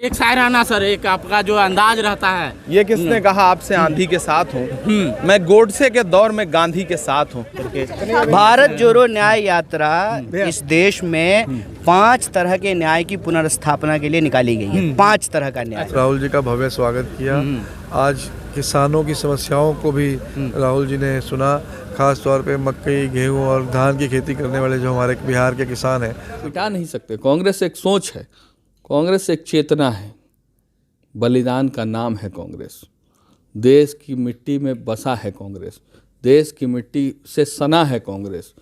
एक शायराना सर, एक आपका जो अंदाज रहता है। ये किसने कहा आपसे आंधी के साथ हूँ, मैं गोडसे के दौर में गांधी के साथ हूँ। भारत जोड़ो न्याय यात्रा इस देश में 5 तरह के न्याय की पुनर्स्थापना के लिए निकाली गई है। 5 तरह का न्याय। राहुल जी का भव्य स्वागत किया। आज किसानों की समस्याओं को भी राहुल जी ने सुना, खास तौर पे मकई, गेहूं और धान की खेती करने वाले जो हमारे बिहार के किसान हैं। मिटा नहीं सकते। कांग्रेस एक सोच है, कांग्रेस एक चेतना है, बलिदान का नाम है कांग्रेस। देश की मिट्टी में बसा है कांग्रेस, देश की मिट्टी से सना है कांग्रेस।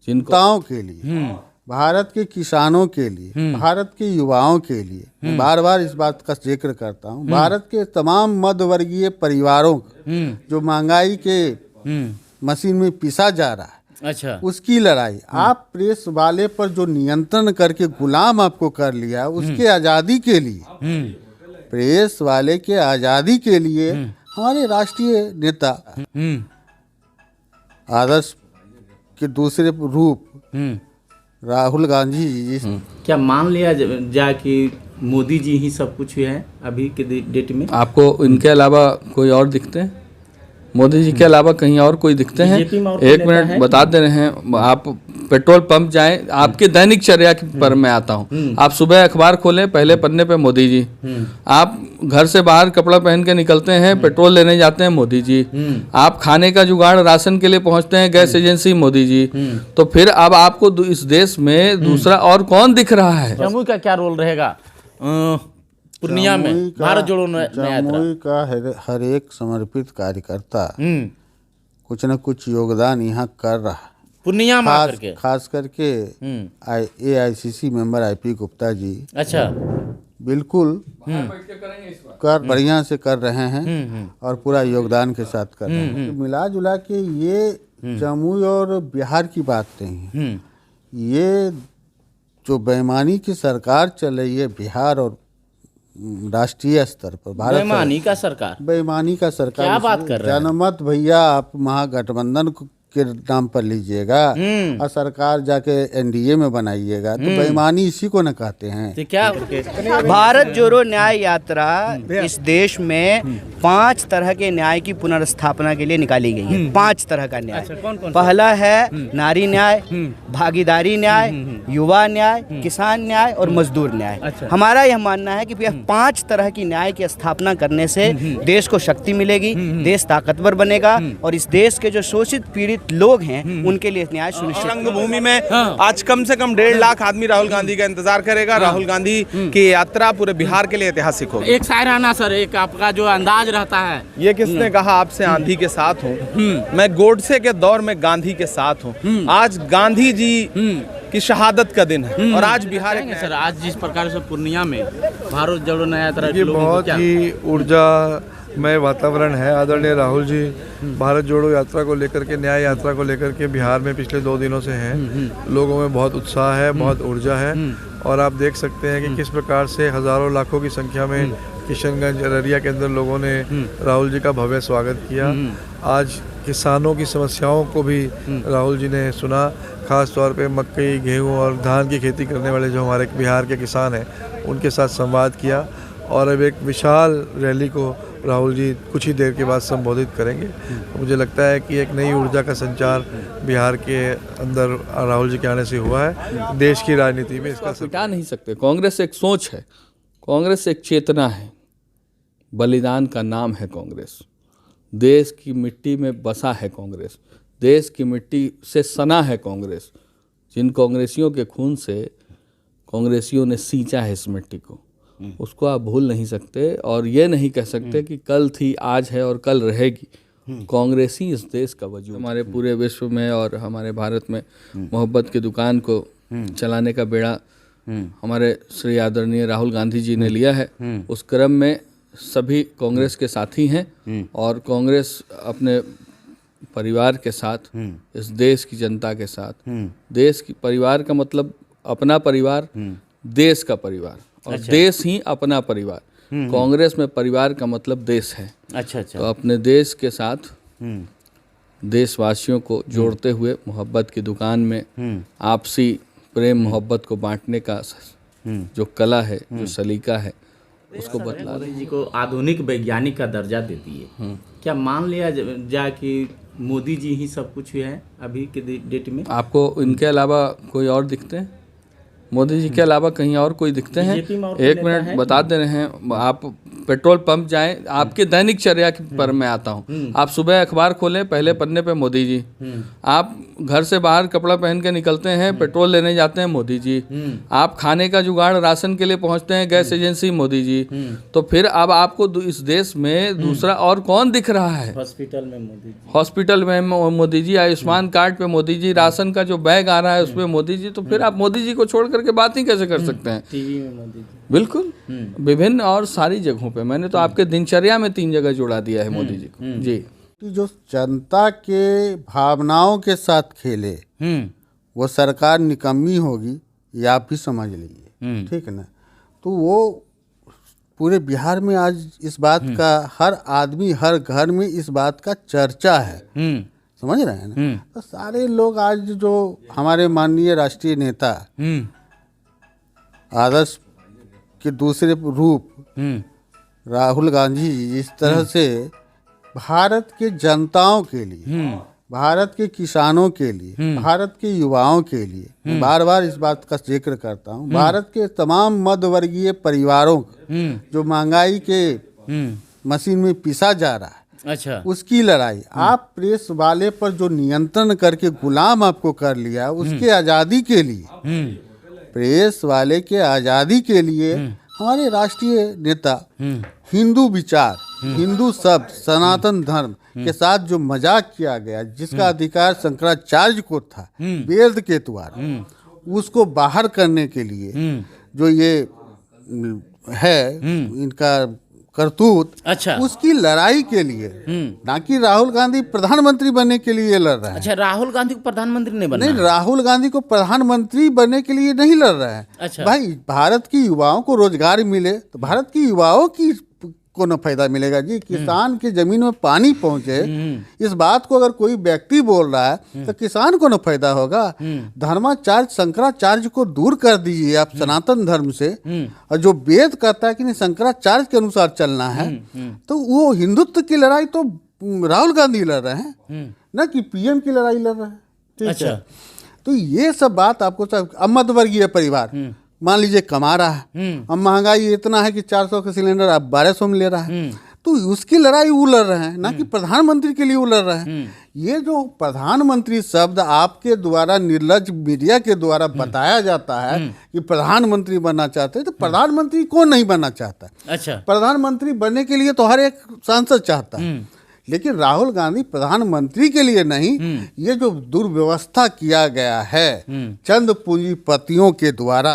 जिनको के लिए, भारत के किसानों के लिए, भारत के युवाओं के लिए, मैं बार बार इस बात का जिक्र करता हूँ, भारत के तमाम मध्यवर्गीय परिवारों जो महंगाई के मशीन में पिसा जा रहा है, अच्छा, उसकी लड़ाई। आप प्रेस वाले पर जो नियंत्रण करके गुलाम आपको कर लिया, उसके आज़ादी के लिए, प्रेस वाले के आज़ादी के लिए हमारे राष्ट्रीय नेता आदर्श के दूसरे रूप राहुल गांधी जी क्या मान लिया जाए कि मोदी जी ही सब कुछ है अभी के डेट में? आपको इनके अलावा कोई और दिखते हैं? मोदी जी के अलावा कहीं और कोई दिखते हैं? एक मिनट बता दे रहे हैं। आप पेट्रोल पंप जाएं, आपके दैनिक चर्या पर मैं आता हूं। आप सुबह अखबार खोलें, पहले पन्ने पे मोदी जी। आप घर से बाहर कपड़ा पहन के निकलते हैं, पेट्रोल लेने जाते हैं, मोदी जी। आप खाने का जुगाड़ राशन के लिए पहुंचते हैं, गैस एजेंसी, मोदी जी। तो फिर अब आपको इस देश में दूसरा और कौन दिख रहा है? जमुई का क्या रोल रहेगा पूर्णिया में भारत जोड़ो न्याय यात्रा? जमुई का हर एक समर्पित कार्यकर्ता कुछ न कुछ योगदान यहाँ कर रहा है। पूर्णिया में आकर के खास करके AICC member IP Gupta ji, अच्छा, बिल्कुल बढ़िया से कर रहे हैं और पूरा योगदान के साथ कर रहे हैं। तो मिला जुला के ये जमुई और बिहार की बात नहीं है। ये जो बेईमानी की सरकार चल रही है बिहार और राष्ट्रीय स्तर पर, भारत बेईमानी का सरकार क्या बात कर रहे हैं? जनमत भैया आप महागठबंधन के नाम पर लीजिएगा और सरकार जाके NDA में बनाइएगा, तो बेईमानी इसी को न कहते हैं। तो क्या भारत जोड़ो न्याय यात्रा इस देश में 5 तरह के न्याय की पुनर्स्थापना के लिए निकाली गई है। 5 तरह का न्याय। अच्छा, कौन पहला है नारी न्याय, भागीदारी न्याय, युवा न्याय, किसान न्याय और मजदूर न्याय। अच्छा। हमारा यह मानना है कि यह 5 तरह की न्याय की स्थापना करने से देश को शक्ति मिलेगी, देश ताकतवर बनेगा और इस देश के जो शोषित पीड़ित लोग हैं उनके लिए न्याय सुनिश्चित। रंगभूमि में आज कम से कम 1.5 लाख आदमी राहुल गांधी का इंतजार करेगा। राहुल गांधी की यात्रा पूरे बिहार के लिए ऐतिहासिक होगी। एक शायराना सर, एक आपका जो अंदाज रहता है। ये किसने कहा आपसे आंधी के साथ हूँ, मैं गोडसे के दौर में गांधी के साथ हूँ। आज गांधी जी की शहादत का दिन है और आज बिहार कहेंगे सर, आज जिस प्रकार से पूर्णिया में भारत जोड़ो न्याय यात्रा, ये बहुत ही ऊर्जा मय वातावरण है। आदरणीय राहुल जी भारत जोड़ो यात्रा को लेकर के, न्याय यात्रा को लेकर के बिहार में पिछले 2 दिनों से हैं। लोगों में बहुत उत्साह है, बहुत ऊर्जा है और आप देख सकते हैं कि किस प्रकार से हज़ारों लाखों की संख्या में किशनगंज, अररिया के अंदर लोगों ने राहुल जी का भव्य स्वागत किया। आज किसानों की समस्याओं को भी राहुल जी ने सुना, खास तौर पे मकई, गेहूं और धान की खेती करने वाले जो हमारे बिहार के किसान हैं उनके साथ संवाद किया और अब एक विशाल रैली को राहुल जी कुछ ही देर के बाद संबोधित करेंगे। मुझे लगता है कि एक नई ऊर्जा का संचार बिहार के अंदर राहुल जी के आने से हुआ है। देश की राजनीति में इसका मिटा नहीं सकते। कांग्रेस एक सोच है, कांग्रेस एक चेतना है, बलिदान का नाम है कांग्रेस। देश की मिट्टी में बसा है कांग्रेस, देश की मिट्टी से सना है कांग्रेस। जिन कांग्रेसियों के खून से कांग्रेसियों ने सींचा है इस मिट्टी को, उसको आप भूल नहीं सकते और ये नहीं कह सकते कि कल थी, आज है और कल रहेगी। कांग्रेस ही इस देश का वजूद। हमारे पूरे विश्व में और हमारे भारत में मोहब्बत की दुकान को चलाने का बेड़ा हमारे श्री आदरणीय राहुल गांधी जी ने लिया है। उस क्रम में सभी कांग्रेस के साथी हैं और कांग्रेस अपने परिवार के साथ, इस देश की जनता के साथ, देश की परिवार का मतलब अपना परिवार, देश का परिवार और देश ही अपना परिवार। कांग्रेस में परिवार का मतलब देश है। अच्छा। तो अपने देश के साथ देशवासियों को जोड़ते हुए मोहब्बत की दुकान में आपसी प्रेम मोहब्बत को बांटने का जो कला है, जो सलीका है, उसको बतला रहे मोदी जी को आधुनिक वैज्ञानिक का दर्जा देती है। क्या मान लिया जाए कि मोदी जी ही सब कुछ है अभी के डेट में? आपको इनके अलावा कोई और दिखते हैं? मोदी जी के अलावा कहीं और कोई दिखते हैं? बीजेपी में और एक कोई नेता मिनट है? बता दे रहे हैं। आप पेट्रोल पंप जाएं, आपके दैनिक चर्या पर मैं आता हूं। आप सुबह अखबार खोलें, पहले पन्ने पे मोदी जी। आप घर से बाहर कपड़ा पहन के निकलते हैं, पेट्रोल लेने जाते हैं, मोदी जी। आप खाने का जुगाड़ राशन के लिए पहुंचते हैं, गैस एजेंसी, मोदी जी। तो फिर अब आपको इस देश में दूसरा और कौन दिख रहा है? हॉस्पिटल में मोदी जी, हॉस्पिटल में मोदी जी, आयुष्मान कार्ड पे मोदी जी, राशन का जो बैग आ रहा है उसमें मोदी जी। तो फिर आप मोदी जी को छोड़ करके बात ही कैसे कर सकते हैं? टीवी में मोदी जी। बिल्कुल, विभिन्न और सारी जगहों पे। मैंने तो आपके दिनचर्या में 3 जगह जोड़ा दिया है मोदी जी को। जी, कि जो जनता के भावनाओं के साथ खेले वो सरकार निकम्मी होगी, ये आप भी समझ लीजिए, ठीक है ना। तो वो पूरे बिहार में आज इस बात का हर आदमी, हर घर में इस बात का चर्चा है, समझ रहे हैं ना। तो सारे लोग आज जो हमारे माननीय राष्ट्रीय नेता आदर्श के दूसरे रूप राहुल गांधी जी इस तरह से भारत के जनताओं के लिए, भारत के किसानों के लिए, भारत के युवाओं के लिए, बार बार इस बात का जिक्र करता हूँ, भारत के तमाम मध्यवर्गीय परिवारों जो महंगाई के मशीन में पिसा जा रहा है, अच्छा, उसकी लड़ाई। आप प्रेस वाले पर जो नियंत्रण करके गुलाम आपको कर लिया, उसके आज़ादी के लिए, प्रेस वाले के आज़ादी के लिए हमारे राष्ट्रीय नेता हिंदू विचार, हिंदू शब्द, सनातन धर्म के साथ जो मजाक किया गया, जिसका अधिकार शंकराचार्य को था वेद के द्वारा, उसको बाहर करने के लिए जो ये है इनका करतूत, अच्छा, उसकी लड़ाई के लिए, ना कि राहुल गांधी प्रधानमंत्री बनने के लिए लड़ रहा है। अच्छा, राहुल गांधी को प्रधानमंत्री नहीं बनना नहीं, है? राहुल गांधी को प्रधानमंत्री बनने के लिए नहीं लड़ रहा है। अच्छा। भाई, भारत की युवाओं को रोजगार मिले तो भारत की युवाओं की को न फायदा मिलेगा जी। किसान की जमीन में पानी पहुंचे, इस बात को अगर कोई व्यक्ति बोल रहा है तो किसान को न फायदा होगा। धर्माचार्य शंकराचार्य को दूर कर दीजिए आप सनातन धर्म से, और जो वेद कहता है कि नहीं शंकराचार्य के अनुसार चलना है, तो वो हिंदुत्व की लड़ाई तो राहुल गांधी लड़ रहे हैं, न कि पीएम की लड़ाई लड़ रहे हैं। ठीक अच्छा। है? तो ये सब बात आपको सब, अब मध्यवर्गीय परिवार मान लीजिए कमा रहा है, अब महंगाई इतना है कि 400 का सिलेंडर आप 1200 में ले रहा है, तो उसकी लड़ाई वो लड़ रहे हैं, ना कि प्रधानमंत्री के लिए वो लड़ रहे हैं। ये जो प्रधानमंत्री शब्द आपके द्वारा निर्लज मीडिया के द्वारा बताया जाता है कि प्रधानमंत्री बनना चाहते हैं, तो प्रधानमंत्री कौन नहीं बनना चाहता? अच्छा, प्रधानमंत्री बनने के लिए तो हर एक सांसद चाहता है, लेकिन राहुल गांधी प्रधानमंत्री के लिए नहीं। ये जो दुर्व्यवस्था किया गया है चंद पूंजीपतियों के द्वारा,